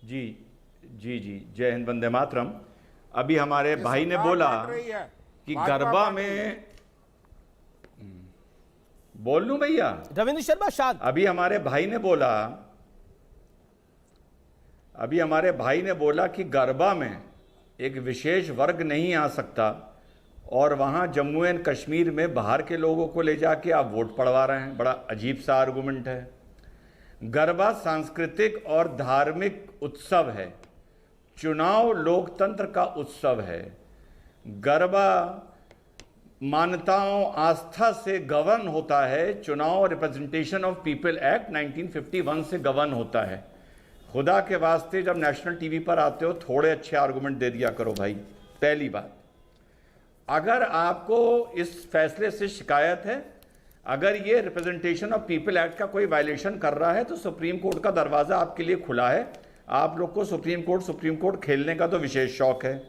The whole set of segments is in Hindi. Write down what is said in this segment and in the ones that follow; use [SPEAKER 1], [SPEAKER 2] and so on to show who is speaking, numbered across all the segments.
[SPEAKER 1] जी जी जी, जय हिंद, वंदे मातरम। अभी हमारे भाई ने बोला कि गरबा में, बोल लूं भैया?
[SPEAKER 2] रविंद्र शर्मा शांत।
[SPEAKER 1] अभी हमारे भाई ने बोला कि गरबा में एक विशेष वर्ग नहीं आ सकता, और वहां जम्मू एंड कश्मीर में बाहर के लोगों को ले जाके आप वोट पड़वा रहे हैं। बड़ा अजीब सा आर्गुमेंट है। गरबा सांस्कृतिक और धार्मिक उत्सव है, चुनाव लोकतंत्र का उत्सव है। गरबा मान्यताओं, आस्था से गवर्न होता है। चुनाव रिप्रेजेंटेशन ऑफ पीपल एक्ट 1951 से गवर्न होता है। खुदा के वास्ते जब नेशनल टीवी पर आते हो थोड़े अच्छे आर्गुमेंट दे दिया करो भाई। पहली बात, अगर आपको इस फैसले से शिकायत है, अगर ये रिप्रेजेंटेशन ऑफ पीपल एक्ट का कोई वायलेशन कर रहा है, तो सुप्रीम कोर्ट का दरवाजा आपके लिए खुला है। आप लोग को सुप्रीम कोर्ट खेलने का तो विशेष शौक है।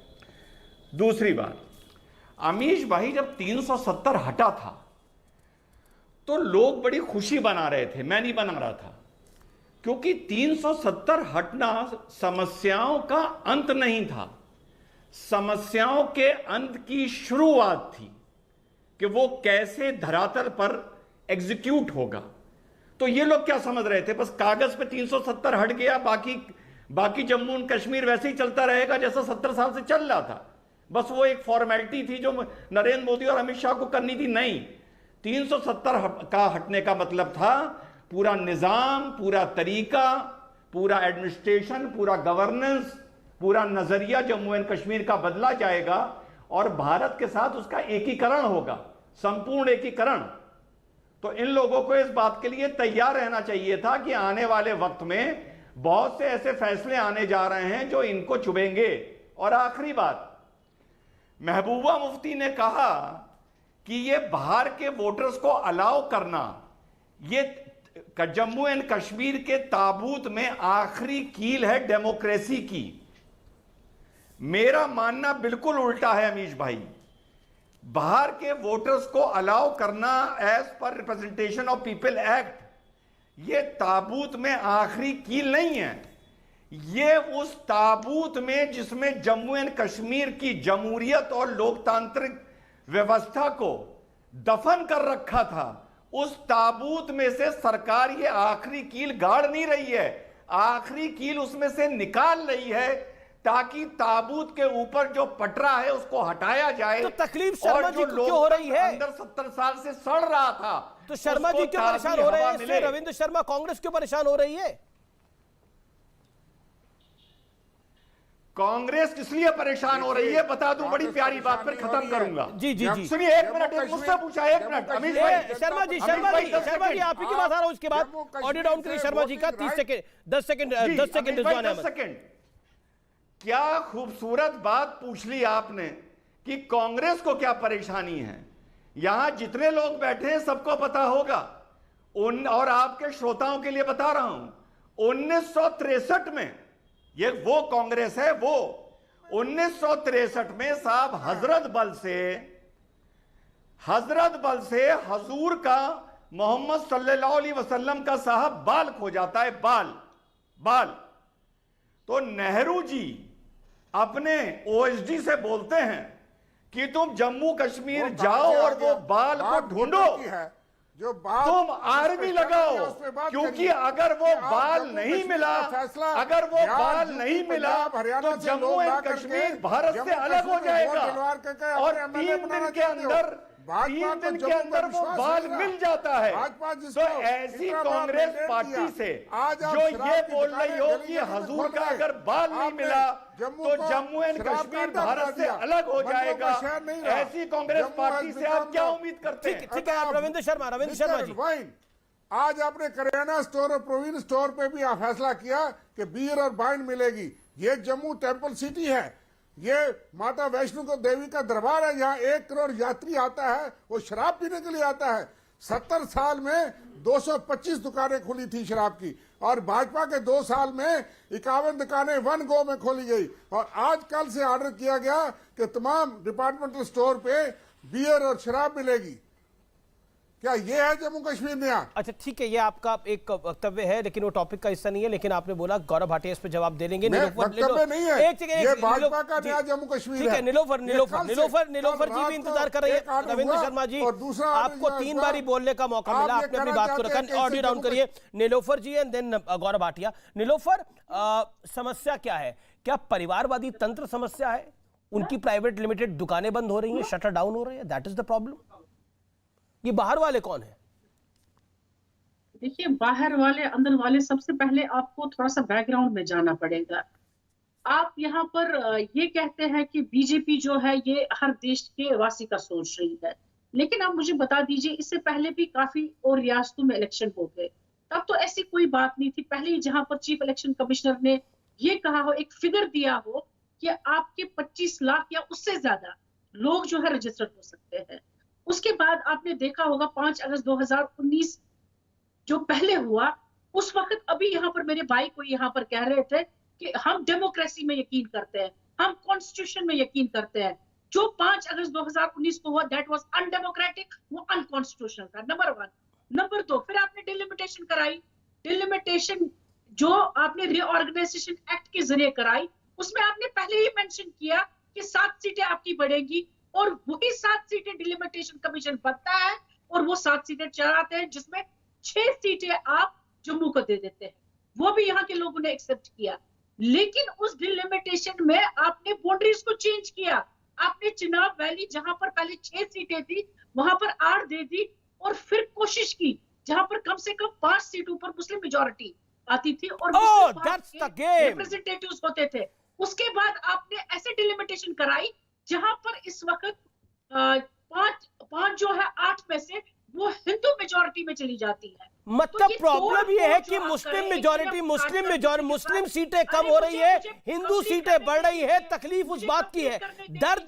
[SPEAKER 1] दूसरी बात, अमीश भाई जब 370 हटा था तो लोग बड़ी खुशी बना रहे थे, मैं नहीं बना रहा था, क्योंकि 370 हटना समस्याओं का अंत नहीं था, समस्याओं के अंत की शुरुआत थी कि वो कैसे धरातल पर एग्जीक्यूट होगा। तो ये लोग क्या समझ रहे थे, बस कागज पे 370 हट गया, बाकी जम्मू एंड कश्मीर वैसे ही चलता रहेगा जैसा 70 साल से चल रहा था। बस वो एक फॉर्मेलिटी थी जो नरेंद्र मोदी और अमित शाह को करनी थी। नहीं, 370 का हटने का मतलब था पूरा निजाम, पूरा तरीका, पूरा एडमिनिस्ट्रेशन, पूरा गवर्नेंस, पूरा नजरिया जम्मू एंड कश्मीर का बदला जाएगा और भारत के साथ उसका एकीकरण होगा, संपूर्ण एकीकरण। तो इन लोगों को इस बात के लिए तैयार रहना चाहिए था कि आने वाले वक्त में बहुत से ऐसे फैसले आने जा रहे हैं जो इनको चुभेंगे। और आखिरी बात, महबूबा मुफ्ती ने कहा कि ये बाहर के वोटर्स को अलाउ करना, ये जम्मू एंड कश्मीर के ताबूत में आखिरी कील है डेमोक्रेसी की। मेरा मानना बिल्कुल उल्टा है अमीश भाई। बाहर के वोटर्स को अलाउ करना as per representation of people act, ये ताबूत में आखिरी कील नहीं है। ये उस ताबूत में जिसमें जम्मू एंड कश्मीर की जमहूरियत और लोकतांत्रिक व्यवस्था को दफन कर रखा था, उस ताबूत में से सरकार ये आखिरी कील गाड़ नहीं रही है, आखिरी कील उसमें से निकाल रही है ताकि ताबूत के ऊपर जो पटरा है उसको हटाया जाए।
[SPEAKER 2] तो तकलीफ शर्मा जी को क्यों हो रही है?
[SPEAKER 1] अंदर 70 साल से सड़ रहा था,
[SPEAKER 2] तो शर्मा जी क्यों परेशान हो रहे हैं इससे? रविंद्र शर्मा, कांग्रेस क्यों परेशान हो रही है?
[SPEAKER 1] कांग्रेस इसलिए परेशान हो रही है, बता दूं, बड़ी प्यारी बात पर खत्म करूंगा।
[SPEAKER 2] जी जी जी,
[SPEAKER 1] सुनिए, एक मिनट, मुझसे पूछा, एक मिनट अमीश भाई।
[SPEAKER 2] शर्मा जी आप ही के पास आ रहा हूं। उसके बाद ऑडियो डाउन करिए शर्मा जी का। 30 सेकंड, 10 सेकंड, 10 सेकंड,
[SPEAKER 1] 10 सेकंड। क्या खूबसूरत बात पूछ ली आपने कि कांग्रेस को क्या परेशानी है। यहां जितने लोग बैठे हैं सबको पता होगा, और आपके श्रोताओं के लिए बता रहा हूं, 1963 में, ये वो कांग्रेस है, वो 1963 में साहब हजरत बल से हजूर का, मोहम्मद सल्लल्लाहु अलैहि वसल्लम का साहब बाल खो जाता है, बाल। तो नेहरू जी अपने ओएसडी से बोलते हैं कि तुम जम्मू कश्मीर जाओ और वो बाल को ढूंढो, तुम आर्मी लगाओ, क्योंकि अगर वो बाल नहीं मिला, तो जम्मू एंड कश्मीर भारत से अलग हो जाएगा। और 3 दिन के अंदर वो बाल मिल जाता है। तो ऐसी कांग्रेस पार्टी से जो ये बोल रही हो कि हजूर का अगर बाल नहीं मिला तो जम्मू एंड कश्मीर भारत से अलग हो जाएगा, ऐसी कांग्रेस पार्टी से आप क्या उम्मीद करते हैं?
[SPEAKER 2] ठीक है, रविंद्र शर्मा जी।
[SPEAKER 3] आज आपने करियाना स्टोर और प्रोविजन स्टोर पे भी फैसला किया कि बीयर और वाइन मिलेगी। ये जम्मू टेम्पल सिटी है, ये माता वैष्णो देवी का दरबार है, यहाँ 1 करोड़ यात्री आता है, वो शराब पीने के लिए आता है। 70 साल में 225 दुकानें खुली थी शराब की, और भाजपा के 2 साल में 51 दुकानें वन गो में खोली गई। और आज कल से ऑर्डर किया गया कि तमाम डिपार्टमेंटल स्टोर पे बियर और शराब मिलेगी। क्या ये है जम्मू कश्मीर नया?
[SPEAKER 2] अच्छा ठीक है, ये आपका एक वक्तव्य है, लेकिन वो टॉपिक का हिस्सा नहीं है। लेकिन आपने बोला गौरव भाटिया इस पे जवाब दे लेंगे।
[SPEAKER 3] वक्तव्य नहीं है, ये भाजपा का नया जम्मू कश्मीर
[SPEAKER 2] ठीक है।
[SPEAKER 3] है।
[SPEAKER 2] नीलोफर जी भी इंतजार कर रही है। रविंद्र शर्मा जी, आपको 3 बार बोलने का मौका मिला, आपने अपनी बात को रखा। ऑडियो डाउन करिए नीलोफर जी एंड देन गौरव भाटिया। नीलोफर, समस्या क्या है? क्या परिवारवादी तंत्र समस्या है? उनकी प्राइवेट लिमिटेड दुकानें बंद हो रही हैं, शटर डाउन हो रहे हैं, दैट इज द प्रॉब्लम? ये बाहर वाले कौन है?
[SPEAKER 4] देखिए, बाहर वाले अंदर वाले, सबसे पहले आपको थोड़ा सा बैकग्राउंड में जाना पड़ेगा। आप यहाँ पर ये कहते हैं कि बीजेपी जो है ये हर देश के वासी का सोच रही है, लेकिन आप मुझे बता दीजिए, इससे पहले भी काफी और रियासतों में इलेक्शन हो गए, तब तो ऐसी कोई बात नहीं थी। पहले ही जहां पर चीफ इलेक्शन कमिश्नर ने ये कहा हो, एक फिगर दिया हो कि आपके 25 लाख या उससे ज्यादा लोग जो है रजिस्टर्ड हो सकते हैं। उसके बाद आपने देखा होगा 5 अगस्त 2019 जो पहले हुआ, उस वक्त अभी यहाँ पर मेरे भाई को यहाँ पर कह रहे थे कि हम डेमोक्रेसी में यकीन करते हैं, हम कॉन्स्टिट्यूशन में यकीन करते हैं। जो 5 अगस्त 2019 को हुआ, दैट वाज अनडेमोक्रेटिक, वो अनकॉन्स्टिट्यूशनल था, नंबर 1। नंबर 2, फिर आपने डिलिमिटेशन कराई। डिलिमिटेशन जो आपने रीऑर्गेनाइजेशन एक्ट के जरिए कराई, उसमें आपने पहले ही मेंशन किया कि 7 सीटें आपकी बढ़ेंगी, और वही 7 सीटें डिलिमिटेशन कमीशन बनता है और वो 7 सीटें चलाते हैं, जिसमें 6 सीटें आप जम्मू को दे देते हैं। वो भी यहाँ के लोगों ने एक्सेप्ट किया। लेकिन उस डिलिमिटेशन में आपने बाउंड्रीज को चेंज किया। आपने चिनाब वैली, जहां पर पहले 6 सीटें थी, वहां पर 8 दे दी, और फिर कोशिश की जहां पर कम से कम 5 सीटों पर मुस्लिम मेजॉरिटी आती थी और रिप्रेजेंटेटिव्स होते थे। उसके बाद आपने ऐसे डिलिमिटेशन कराई जहां पर इस वक्त 5 जो है 8 में से वो हिंदू मेजॉरिटी में चली जाती है।
[SPEAKER 2] मतलब प्रॉब्लम ये है कि मुस्लिम सीटें कम हो रही है, हिंदू सीटें बढ़ रही है। तकलीफ उस बात की है, दर्द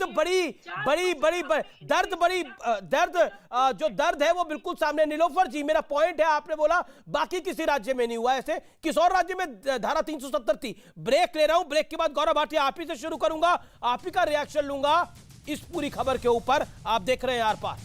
[SPEAKER 2] जो दर्द है वो बिल्कुल सामने। नीलोफर जी, मेरा पॉइंट है, आपने बोला बाकी किसी राज्य में नहीं हुआ ऐसे, किस और राज्य में धारा 370 थी। ब्रेक ले रहा हूं, ब्रेक के बाद गौरव भाटिया आप ही से शुरू करूंगा, आप ही का रिएक्शन लूंगा इस पूरी खबर के ऊपर। आप देख रहे हैं आर पार।